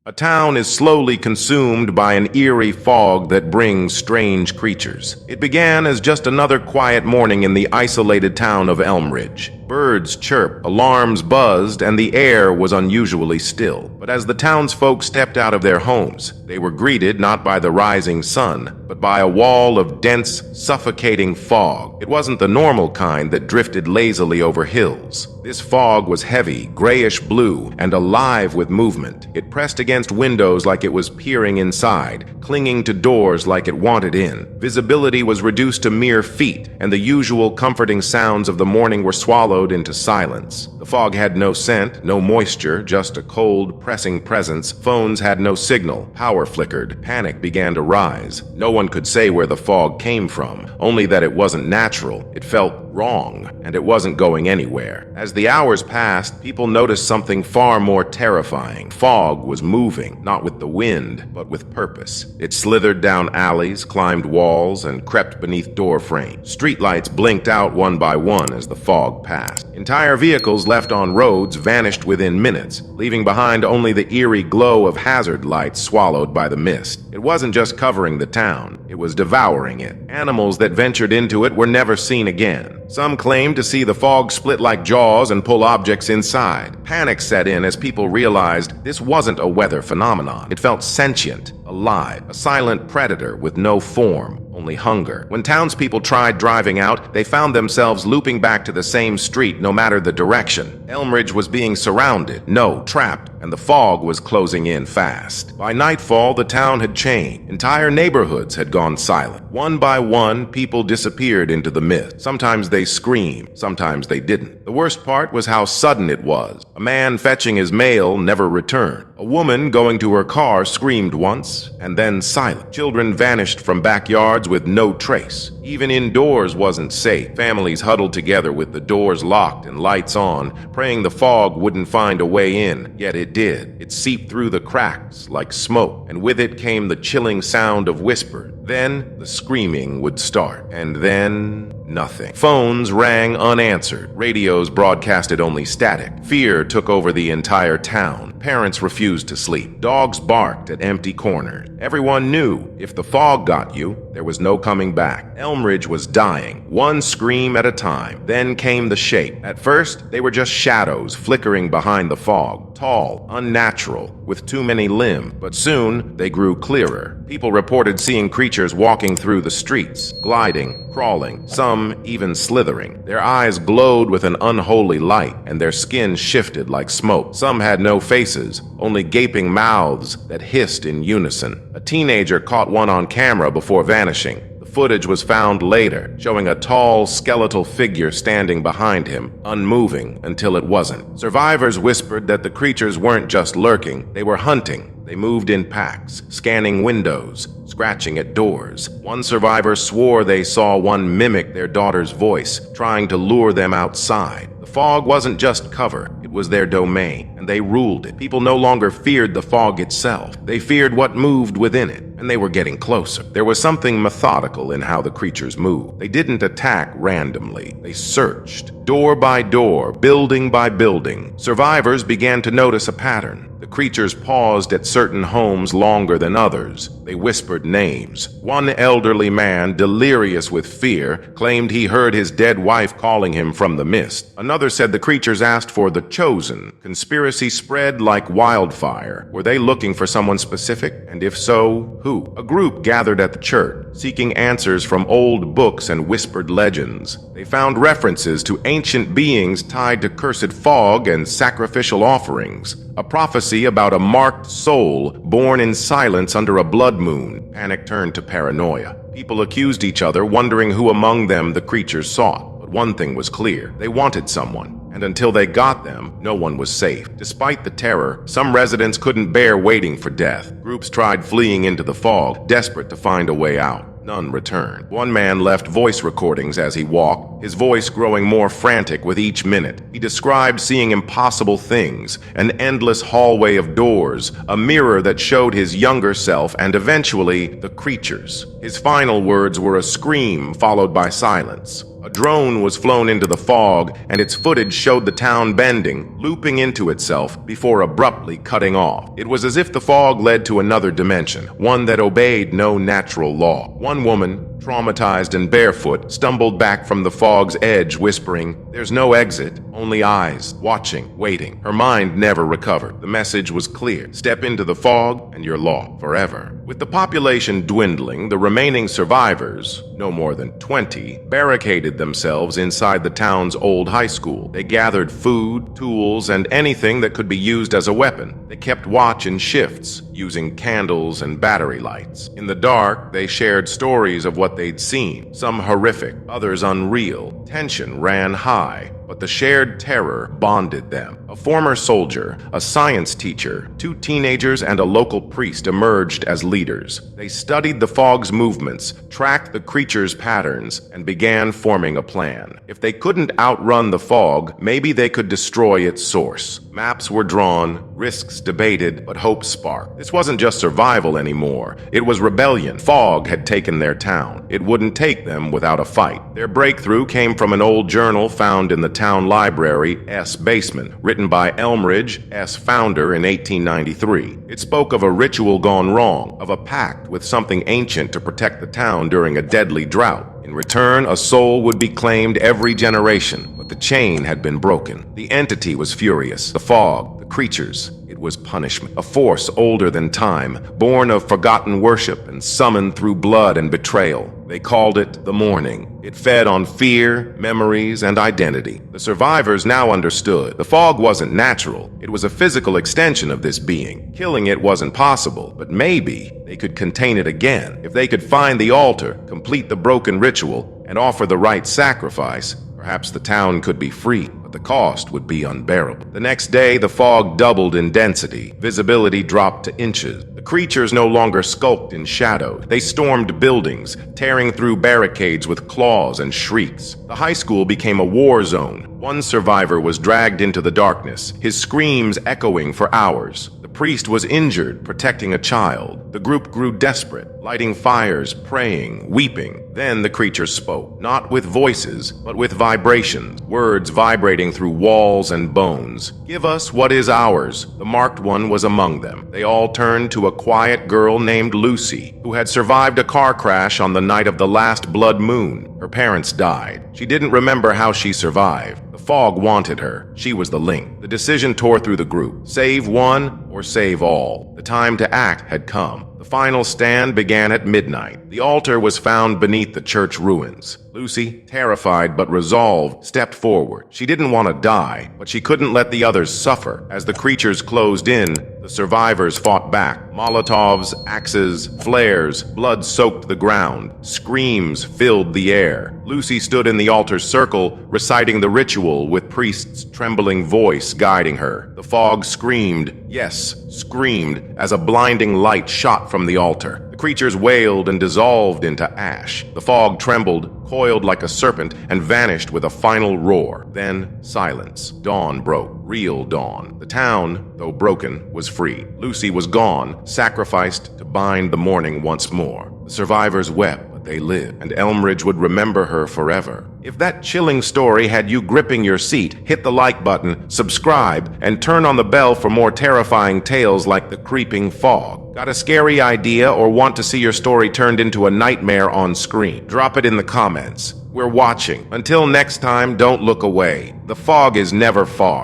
A town is slowly consumed by an eerie fog that brings strange creatures. It began as just another quiet morning in the isolated town of Elmridge. Birds chirped, alarms buzzed, and the air was unusually still. But as the townsfolk stepped out of their homes, they were greeted not by the rising sun, but by a wall of dense, suffocating fog. It wasn't the normal kind that drifted lazily over hills. This fog was heavy, grayish-blue, and alive with movement. It pressed against windows like it was peering inside, clinging to doors like it wanted in. Visibility was reduced to mere feet, and the usual comforting sounds of the morning were swallowed into silence. The fog had no scent, no moisture, just a cold, pressing presence. Phones had no signal. Power flickered. Panic began to rise. No one could say where the fog came from, only that it wasn't natural. It felt wrong, and it wasn't going anywhere. As the hours passed, people noticed something far more terrifying. Fog was moving, not with the wind, but with purpose. It slithered down alleys, climbed walls, and crept beneath door frames. Streetlights blinked out one by one as the fog passed. Entire vehicles left on roads vanished within minutes, leaving behind only the eerie glow of hazard lights swallowed by the mist. It wasn't just covering the town, it was devouring it. Animals that ventured into it were never seen again. Some claimed to see the fog split like jaws and pull objects inside. Panic set in as people realized this wasn't a weather phenomenon. It felt sentient, alive, a silent predator with no form, only hunger. When townspeople tried driving out, they found themselves looping back to the same street no matter the direction. Elmridge was being surrounded, no, trapped, and the fog was closing in fast. By nightfall, the town had changed. Entire neighborhoods had gone silent. One by one, people disappeared into the mist. Sometimes they screamed, sometimes they didn't. The worst part was how sudden it was. A man fetching his mail never returned. A woman going to her car screamed once, and then silent. Children vanished from backyards with no trace. Even indoors wasn't safe. Families huddled together with the doors locked and lights on, praying the fog wouldn't find a way in. Yet it did. It seeped through the cracks like smoke, and with it came the chilling sound of whispers. Then the screaming would start, and then nothing. Phones rang unanswered. Radios broadcasted only static. Fear took over the entire town. Parents refused to sleep. Dogs barked at empty corners. Everyone knew if the fog got you, there was no coming back. Elmridge was dying, one scream at a time. Then came the shape. At first, they were just shadows flickering behind the fog. Tall, unnatural, with too many limbs. But soon, they grew clearer. People reported seeing creatures walking through the streets, gliding, crawling, some even slithering. Their eyes glowed with an unholy light, and their skin shifted like smoke. Some had no faces, only gaping mouths that hissed in unison. A teenager caught one on camera before vanishing. The footage was found later, showing a tall, skeletal figure standing behind him, unmoving until it wasn't. Survivors whispered that the creatures weren't just lurking, they were hunting. They moved in packs, scanning windows, scratching at doors. One survivor swore they saw one mimic their daughter's voice, trying to lure them outside. The fog wasn't just cover, it was their domain, and they ruled it. People no longer feared the fog itself. They feared what moved within it, and they were getting closer. There was something methodical in how the creatures moved. They didn't attack randomly. They searched. Door by door, building by building, survivors began to notice a pattern. The creatures paused at certain homes longer than others. They whispered names. One elderly man, delirious with fear, claimed he heard his dead wife calling him from the mist. Another said the creatures asked for the chosen. Conspiracy spread like wildfire. Were they looking for someone specific? And if so, who? A group gathered at the church, seeking answers from old books and whispered legends. They found references to ancient beings tied to cursed fog and sacrificial offerings. A prophecy about a marked soul born in silence under a blood moon. Panic turned to paranoia. People accused each other, wondering who among them the creatures sought. But one thing was clear. They wanted someone. And until they got them, no one was safe. Despite the terror, some residents couldn't bear waiting for death. Groups tried fleeing into the fog, desperate to find a way out. None returned. One man left voice recordings as he walked, his voice growing more frantic with each minute. He described seeing impossible things, an endless hallway of doors, a mirror that showed his younger self, and eventually, the creatures. His final words were a scream followed by silence. A drone was flown into the fog, and its footage showed the town bending, looping into itself before abruptly cutting off. It was as if the fog led to another dimension, one that obeyed no natural law. One woman, traumatized and barefoot, stumbled back from the fog's edge, whispering, "There's no exit, only eyes, watching, waiting." Her mind never recovered. The message was clear: step into the fog and you're lost forever. With the population dwindling, the remaining survivors, no more than 20, barricaded themselves inside the town's old high school. They gathered food, tools, and anything that could be used as a weapon. They kept watch in shifts, using candles and battery lights. In the dark, they shared stories of what they'd seen, some horrific, others unreal. Tension ran high, but the shared terror bonded them. A former soldier, a science teacher, 2 teenagers, and a local priest emerged as leaders. They studied the fog's movements, tracked the creature's patterns, and began forming a plan. If they couldn't outrun the fog, maybe they could destroy its source. Maps were drawn, risks debated, but hope sparked. This wasn't just survival anymore. It was rebellion. Fog had taken their town. It wouldn't take them without a fight. Their breakthrough came from an old journal found in the town library's basement, written by Elmridge's founder in 1893. It spoke of a ritual gone wrong, of a pact with something ancient to protect the town during a deadly drought. In return, a soul would be claimed every generation, but the chain had been broken. The entity was furious. The fog, the creatures, it was punishment. A force older than time, born of forgotten worship and summoned through blood and betrayal. They called it the Morning. It fed on fear, memories, and identity. The survivors now understood. The fog wasn't natural. It was a physical extension of this being. Killing it wasn't possible, but maybe they could contain it again. If they could find the altar, complete the broken ritual, and offer the right sacrifice, perhaps the town could be free, but the cost would be unbearable. The next day, the fog doubled in density. Visibility dropped to inches. The creatures no longer skulked in shadow. They stormed buildings, tearing through barricades with claws and shrieks. The high school became a war zone. One survivor was dragged into the darkness, his screams echoing for hours. The priest was injured, protecting a child. The group grew desperate, lighting fires, praying, weeping. Then the creatures spoke, not with voices, but with vibrations, words vibrating through walls and bones. "Give us what is ours." The marked one was among them. They all turned to a quiet girl named Lucy, who had survived a car crash on the night of the last blood moon. Her parents died. She didn't remember how she survived. The fog wanted her. She was the link. The decision tore through the group. Save one or save all. The time to act had come. The final stand began at midnight. The altar was found beneath the church ruins. Lucy, terrified but resolved, stepped forward. She didn't want to die, but she couldn't let the others suffer. As the creatures closed in, the survivors fought back. Molotovs, axes, flares, blood soaked the ground. Screams filled the air. Lucy stood in the altar's circle, reciting the ritual with priest's trembling voice guiding her. The fog screamed, yes, screamed, as a blinding light shot from the altar. The creatures wailed and dissolved into ash. The fog trembled, coiled like a serpent, and vanished with a final roar. Then silence. Dawn broke. Real dawn. The town, though broken, was free. Lucy was gone, sacrificed to bind the morning once more. The survivors wept, but they lived, and Elmridge would remember her forever. If that chilling story had you gripping your seat, hit the like button, subscribe, and turn on the bell for more terrifying tales like the creeping fog. Got a scary idea or want to see your story turned into a nightmare on screen? Drop it in the comments. We're watching. Until next time, don't look away. The fog is never far.